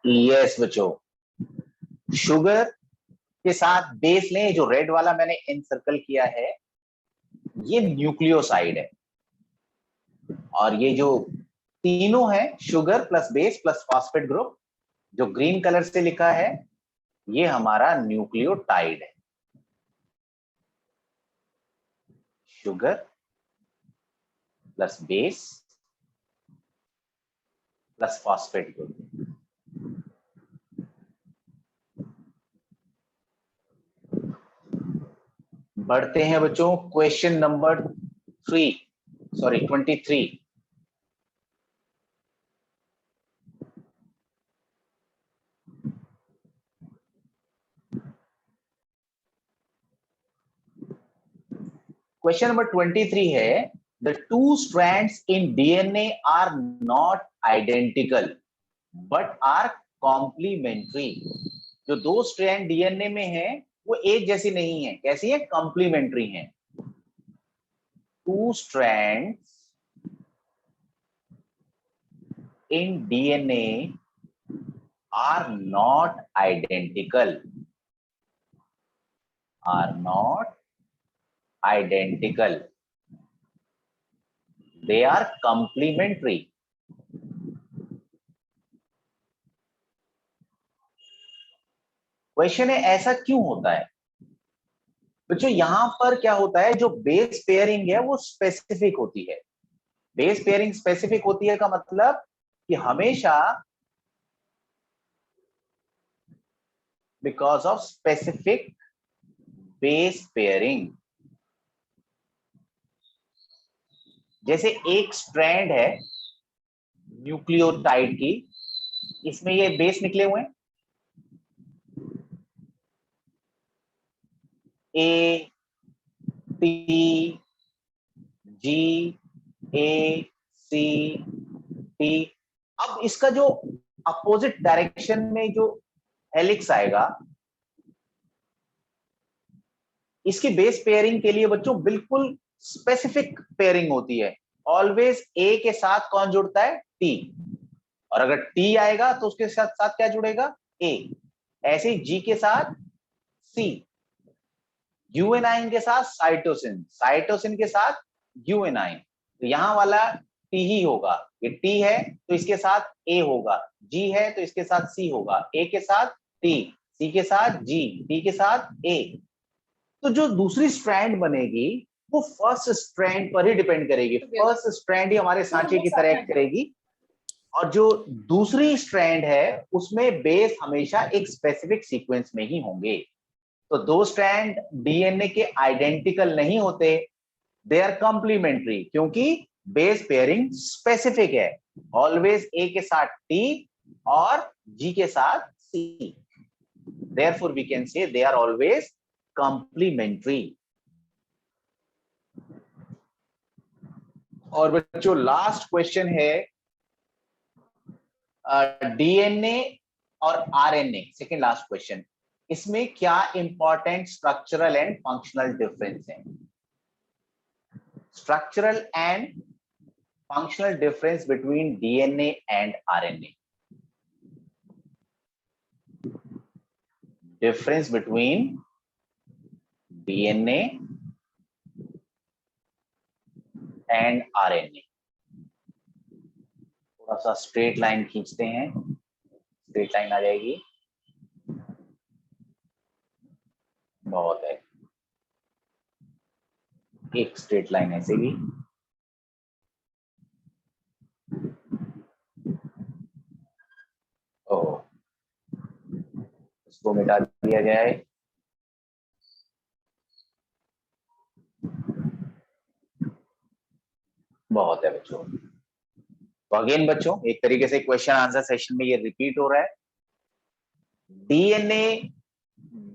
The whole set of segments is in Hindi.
यस बच्चों, शुगर के साथ बेस लें, जो रेड वाला मैंने एनसर्कल किया है ये न्यूक्लियोसाइड है, और ये जो तीनों है sugar plus base plus phosphate group, जो ग्रीन कलर से लिखा है ये हमारा न्यूक्लियोटाइड है। Sugar plus base plus phosphate group. बढ़ते हैं बच्चों क्वेश्चन नंबर 23। क्वेश्चन नंबर 23 है, the two strands in DNA are not identical but are complementary. जो दो स्ट्रैंड डीएनए में है वो एक जैसी नहीं है, कैसी है? कॉम्प्लीमेंट्री है। Two strands in DNA are not identical, they are complementary। Question है ऐसा क्यों होता है बच्चों? यहां पर क्या होता है, जो बेस पेयरिंग है वो स्पेसिफिक होती है। बेस पेयरिंग स्पेसिफिक होती है का मतलब कि हमेशा because of specific base pairing. जैसे एक स्ट्रैंड है न्यूक्लियोटाइड की, इसमें ये बेस निकले हुए हैं A T G A C T. अब इसका जो अपोजिट डायरेक्शन में जो हेलिक्स आएगा, इसकी बेस पेयरिंग के लिए बच्चों बिल्कुल स्पेसिफिक पेयरिंग होती है। ऑलवेज ए के साथ कौन जुड़ता है? टी। और अगर टी आएगा तो उसके साथ साथ क्या जुड़ेगा? ए। ऐसे ही जी के साथ सी, यूएनआइन के साथ साइटोसिन, साइटोसिन के साथ यूएनआइन। तो यहां वाला टी ही होगा। ये टी है तो इसके साथ ए होगा, जी है तो इसके साथ सी होगा, ए के साथ टी, सी के साथ जी, टी के साथ ए। तो जो दूसरी स्ट्रैंड बनेगी वो फर्स्ट स्ट्रैंड पर ही डिपेंड करेगी। फर्स्ट स्ट्रैंड ही हमारे सांचे की तरह एक्ट करेगी, और जो दूसरी स्ट्रैंड है उसमें बेस हमेशा एक स्पेसिफिक सीक्वेंस में ही होंगे। तो दो स्ट्रैंड डीएनए के आइडेंटिकल नहीं होते, दे आर कॉम्प्लीमेंट्री, क्योंकि बेस पेयरिंग स्पेसिफिक है। ऑलवेज ए के साथ टी और जी के साथ सी, therefore we can say they are always complementary. और बच्चों लास्ट क्वेश्चन है डीएनए और आरएनए, सेकेंड लास्ट क्वेश्चन। इसमें क्या important structural and functional difference है? Structural and functional difference between DNA and RNA. Difference between DNA and RNA. थोड़ा सा स्ट्रेट लाइन खींचते हैं, स्ट्रेट लाइन आ जाएगी, बहुत है। एक स्ट्रेट लाइन ऐसे भी, इसको मिटा दिया जाए। बहुत है बच्चों। तो अगेन बच्चों एक तरीके से क्वेश्चन आंसर सेशन में ये रिपीट हो रहा है। डीएनए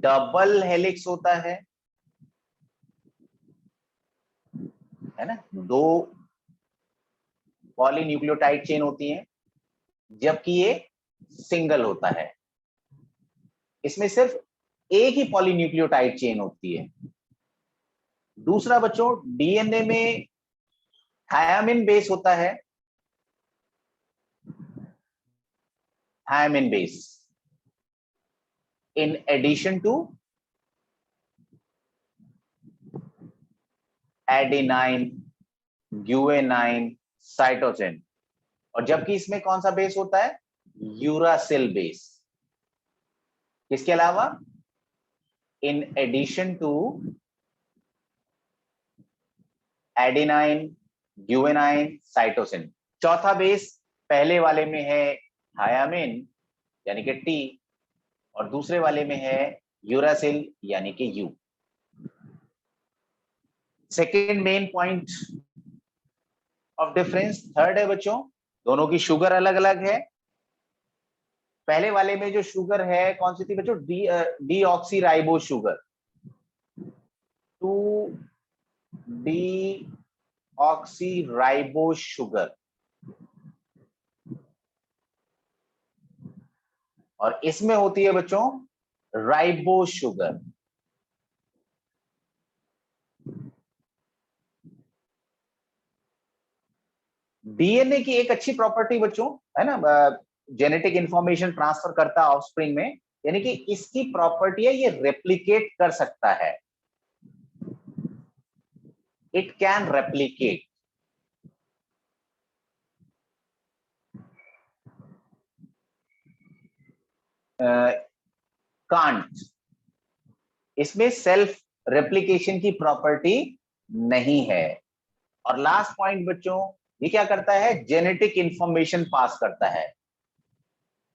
डबल हेलिक्स होता है ना, दो पॉलीन्यूक्लियोटाइड चेन होती हैं, जबकि ये सिंगल होता है। इसमें सिर्फ एक ही पॉलीन्यूक्लियोटाइड चेन होती है। दूसरा बच्चों डीएनए में थायामिन बेस होता है, thiamine base in addition to adenine, guanine, cytosine, और जबकि इसमें कौन सा बेस होता है? Uracil base. किसके अलावा? In addition to adenine, guanine, cytosine. चौथा बेस पहले वाले में है थायामिन यानी कि टी, और दूसरे वाले में है यूरासिल यानी कि you. Second main point of difference third है बच्चों, दोनों की शुगर अलग अलग है। पहले वाले में जो शुगर है कौन सी थी बच्चों? D oxy ribose sugar, 2 D oxy ribose sugar, और इसमें होती है बच्चों राइबोज शुगर। डीएनए की एक अच्छी प्रॉपर्टी बच्चों है ना, जेनेटिक इंफॉर्मेशन ट्रांसफर करता है ऑफस्प्रिंग में, यानी कि इसकी प्रॉपर्टी है ये रेप्लिकेट कर सकता है, इट कैन रेप्लिकेट। कांट, इसमें सेल्फ रेप्लिकेशन की प्रॉपर्टी नहीं है। और लास्ट पॉइंट बच्चों, ये क्या करता है? जेनेटिक इंफॉर्मेशन पास करता है,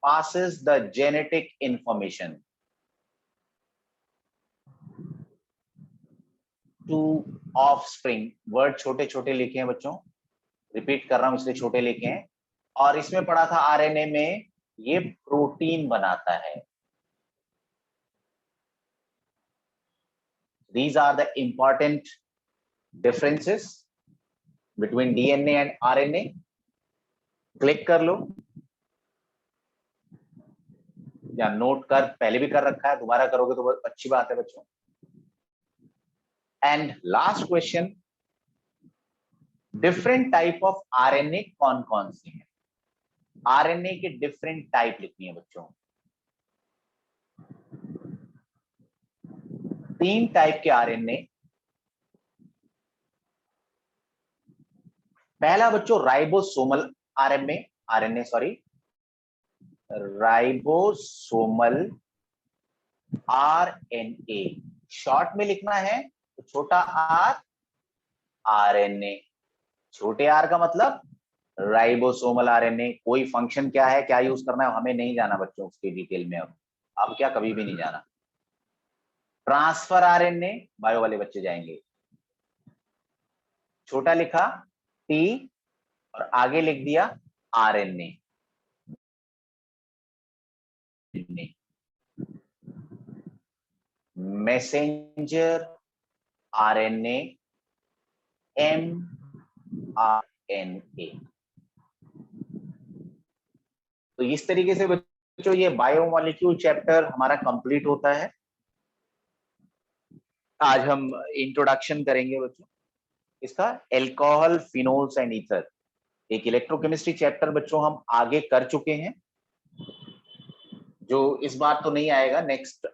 passes the genetic information to offspring। Word छोटे छोटे लिखे हैं बच्चों, रिपीट कर रहा हूं इसलिए छोटे लिखे हैं। और इसमें पढ़ा था आरएनए में ये प्रोटीन बनाता है। These are the important differences between DNA and RNA। Click कर लो या नोट कर, पहले भी कर रखा है, दोबारा करोगे तो अच्छी बात है बच्चों। And last question, different type of RNA कौन कौन से हैं? आरएनए के डिफरेंट टाइप लिखनी है बच्चों। 3 टाइप के आरएनए। पहला बच्चों ribosomal RNA ribosomal RNA. Short में लिखना है तो छोटा आर आरएनए, छोटे आर का मतलब राइबोसोमल आरएनए। कोई फंक्शन क्या है, क्या यूज करना है, हमें नहीं जाना बच्चों उसके डिटेल में, अब क्या कभी भी नहीं जाना। ट्रांसफर आरएनए बायो वाले बच्चे जाएंगे, छोटा लिखा टी और आगे लिख दिया आरएनए। Messenger RNA, mRNA. तो इस तरीके से बच्चों ये बायोमोलिक्यूल चैप्टर हमारा कंप्लीट होता है। आज हम इंट्रोडक्शन करेंगे बच्चों इसका, एल्कोहल, फिनोल्स एंड ईथर। एक इलेक्ट्रोकेमिस्ट्री चैप्टर बच्चों हम आगे कर चुके हैं, जो इस बार तो नहीं आएगा, नेक्स्ट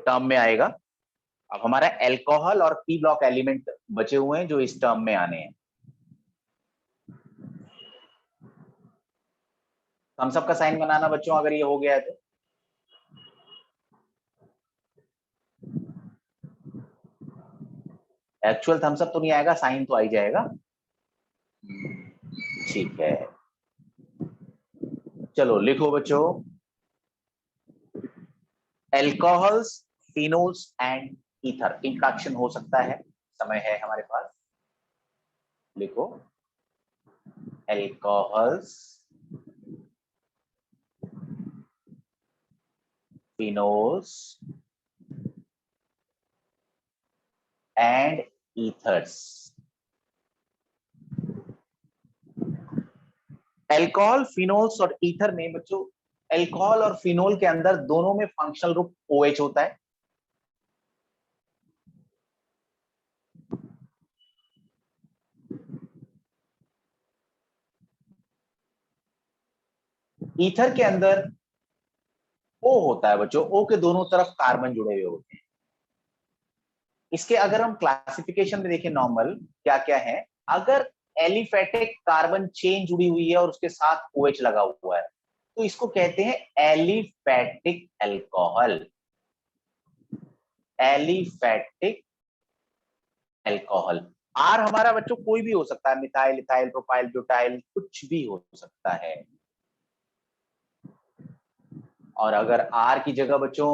टर्म में आएगा। अब हमारा एल्कोहल और पी ब्लॉक एलिमेंट बचे हुए हैं जो इस टर्म में आने हैं। थम्स अप का साइन बनाना बच्चों अगर ये हो गया है तो। एक्चुअल थम्स अप तो नहीं आएगा, साइन तो आ ही जाएगा। ठीक है, चलो लिखो बच्चों, alcohols, phenols and ether. Introduction हो सकता है, समय है हमारे पास। लिखो alcohols, phenols and ethers. Alcohol, phenols और ईथर में बच्चों, एल्कोहल और फिनोल के अंदर दोनों में फंक्शनल ग्रुप OH होता है। ईथर के अंदर ओ होता है बच्चों, ओ के दोनों तरफ कार्बन जुड़े हुए होते हैं। इसके अगर हम क्लासिफिकेशन में देखें नॉर्मल क्या क्या है, अगर एलिफेटिक कार्बन चेन जुड़ी हुई है और उसके साथ OH लगा हुआ है तो इसको कहते हैं एलिफेटिक एल्कोहल। Aliphatic alcohol. आर हमारा बच्चों कोई भी हो सकता है, मिथाइल, इथाइल, प्रोपाइल, ब्यूटाइल, कुछ भी हो सकता है। और अगर आर की जगह बच्चों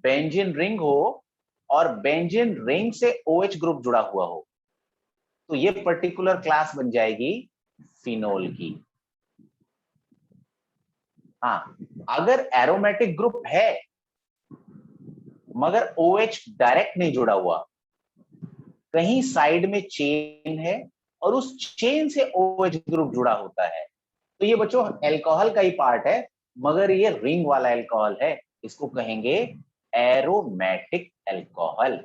बेंजीन रिंग हो और बेंजीन रिंग से OH ग्रुप जुड़ा हुआ हो तो ये पर्टिकुलर क्लास बन जाएगी फिनोल की। हाँ, अगर एरोमेटिक ग्रुप है मगर OH डायरेक्ट नहीं जुड़ा हुआ, कहीं साइड में चेन है और उस चेन से OH ग्रुप जुड़ा होता है, तो ये बच्चों एल्कोहल का ही पार्ट है मगर ये रिंग वाला एल्कोहल है, इसको कहेंगे एरोमेटिक एल्कोहल।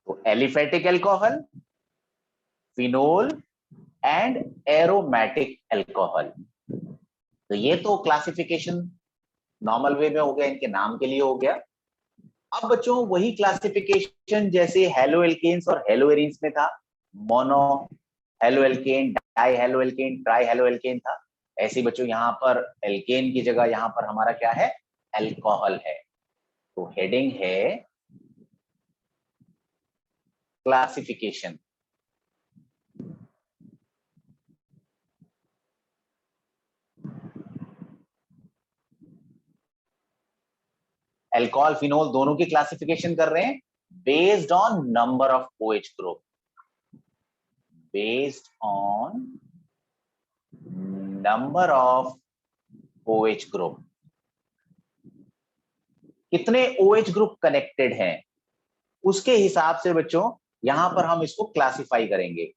तो aliphatic alcohol, phenol and aromatic alcohol. तो ये तो क्लासिफिकेशन नॉर्मल वे में हो गया, इनके नाम के लिए हो गया। अब बच्चों वही क्लासिफिकेशन जैसे हेलो एल्केन्स और हेलो एरीन्स में था, mono halo alkane, die halo alkane, try halo alkane था, ऐसे बच्चों यहाँ पर एल्केन की जगह यहाँ पर हमारा क्या है, एल्कोहल है। तो हेडिंग है क्लासिफिकेशन। एल्कोहल फिनोल दोनों की क्लासिफिकेशन कर रहे हैं based on number of OH group, based on number of OH group. कितने OH ग्रुप कनेक्टेड हैं उसके हिसाब से बच्चों यहां पर हम इसको क्लासिफाई करेंगे।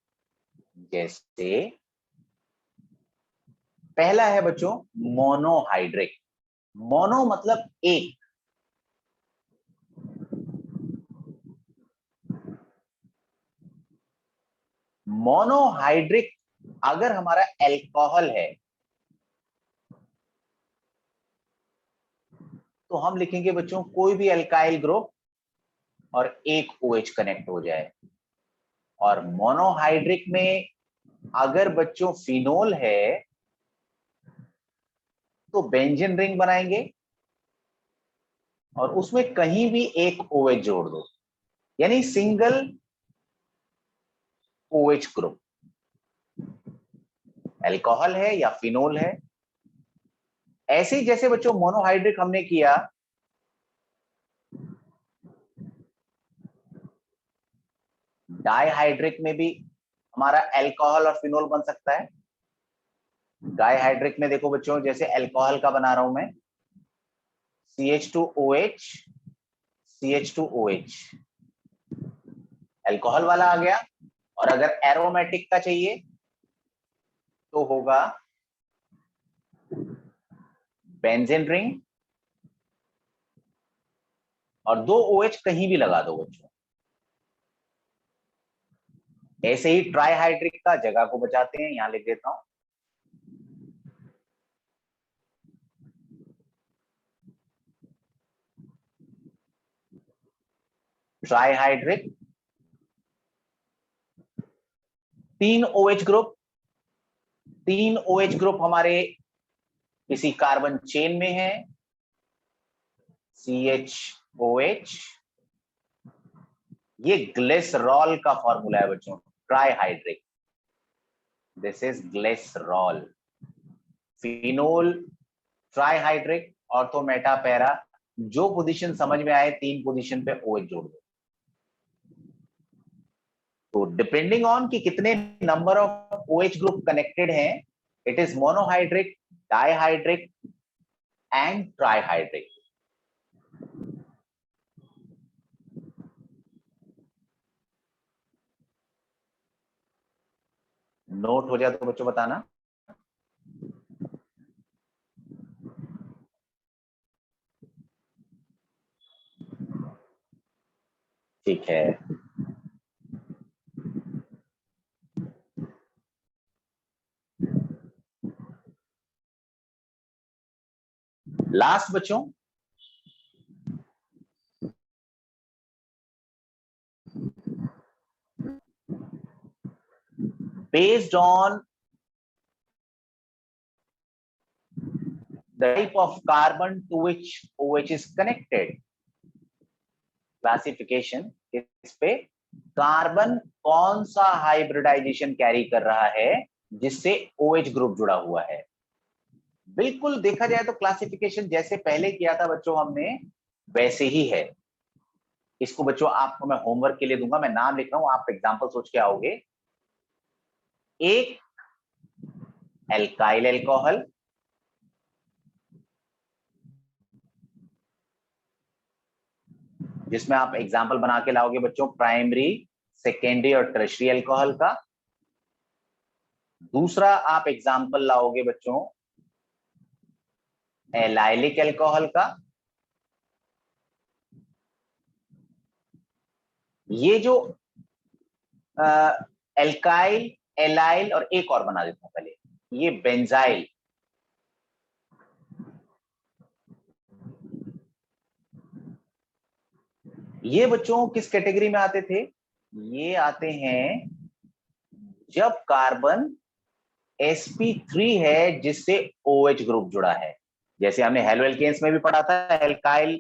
जैसे पहला है बच्चों मोनोहाइड्रिक। मोनो मतलब एक, मोनोहाइड्रिक अगर हमारा एल्कोहल है तो हम लिखेंगे बच्चों कोई भी एल्काइल ग्रुप और एक OH कनेक्ट हो जाए। और मोनोहाइड्रिक में अगर बच्चों फिनोल है तो बेंजीन रिंग बनाएंगे और उसमें कहीं भी एक OH जोड़ दो, यानी सिंगल OH ग्रुप। एल्कोहल है या फिनोल है, ऐसे ही जैसे बच्चों मोनोहाइड्रिक हमने किया, डाइहाइड्रिक में भी हमारा एल्कोहल और फिनोल बन सकता है। डाइहाइड्रिक में देखो बच्चों जैसे एल्कोहल का बना रहा हूं मैं, CH2OH, CH2OH, एल्कोहल वाला आ गया। और अगर एरोमेटिक का चाहिए तो होगा बेंजीन रिंग और दो OH कहीं भी लगा दो बच्चों। ऐसे ही ट्राईहाइड्रिक का जगह को बचाते हैं, यहां लिख देता हूं ट्राईहाइड्रिक, तीन OH ग्रुप, तीन OH ग्रुप हमारे किसी कार्बन चेन में है, CHOH, ये ग्लिसरॉल का फॉर्मूला है बच्चों, trihydric, this is glycerol. Phenol, trihydric, ortho, Meta, para, जो पोजीशन समझ में आए तीन पोजीशन पे OH जोड़ दो। तो डिपेंडिंग ऑन कि कितने number of OH group connected हैं, it is monohydric, dihydric and trihydric. Note हो जाए तो बच्चों बताना। ठीक है। लास्ट बच्चों, based on the type of carbon to which OH is connected, classification इस पे कार्बन कौन सा हाइब्रिडाइजेशन कैरी कर रहा है जिससे OH ग्रुप जुड़ा हुआ है। बिल्कुल देखा जाए तो क्लासिफिकेशन जैसे पहले किया था बच्चों हमने, वैसे ही है। इसको बच्चों आपको मैं होमवर्क के लिए दूंगा, मैं नाम लिख रहा हूं, आप एग्जांपल सोच के आओगे। एक एल्काइल एल्कोहल, जिसमें आप एग्जाम्पल बना के लाओगे बच्चों प्राइमरी, सेकेंडरी और टर्शियरी एल्कोहल का। दूसरा आप एग्जाम्पल लाओगे बच्चों एलाइलिक एल्कोहल का। ये जो एल्काइल, एलाइल और एक और बना देता हूं पहले, ये बेंजाइल। ये बच्चों किस कैटेगरी में आते थे? ये आते हैं जब कार्बन sp3 है जिससे OH ग्रुप जुड़ा है। जैसे हमने हेलो एल्केन्स में भी पढ़ा था, alkyl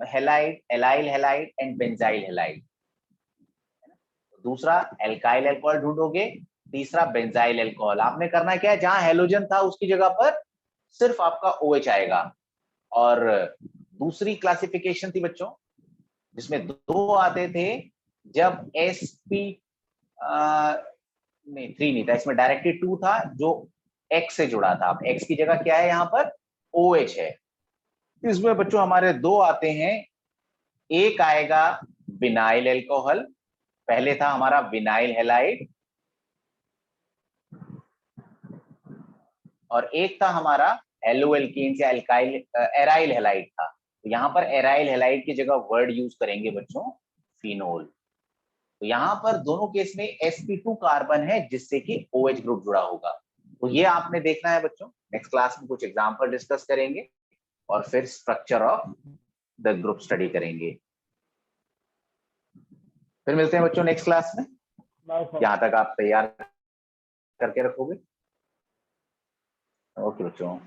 halide, allyl halide and benzyl halide. दूसरा एल्काइल अल्कोहल ढूंढोगे, तीसरा बेंजाइल अल्कोहल। आपने करना क्या है, जहां हेलोजन था उसकी जगह पर सिर्फ आपका OH आएगा। और दूसरी क्लासिफिकेशन थी बच्चों जिसमें दो आते थे, जब sp नहीं 3 नहीं था, इसमें डायरेक्टली 2 था जो X से जुड़ा था। अब X की जगह क्या है, यहाँ पर OH है। इसमें बच्चों हमारे दो आते हैं, एक आएगा विनाइल एल्कोहल, पहले था हमारा विनाइल हैलाइड, और एक था हमारा हेलो एल्केन या एल्काइल एराइल हैलाइड था। तो यहाँ पर एराइल हैलाइड की जगह वर्ड यूज करेंगे बच्चों फिनोल। तो यहाँ पर दोनों केस में sp2 कार्बन है जिससे कि OH ग्रुप जुड़ा होगा। तो ये आपने देखना है बच्चों। नेक्स्ट क्लास में कुछ एग्जांपल डिस्कस करेंगे और फिर structure of the group study करेंगे। फिर मिलते हैं बच्चों नेक्स्ट क्लास में। यहाँ तक आप तैयार करके रखोगे। ओके बच्चों।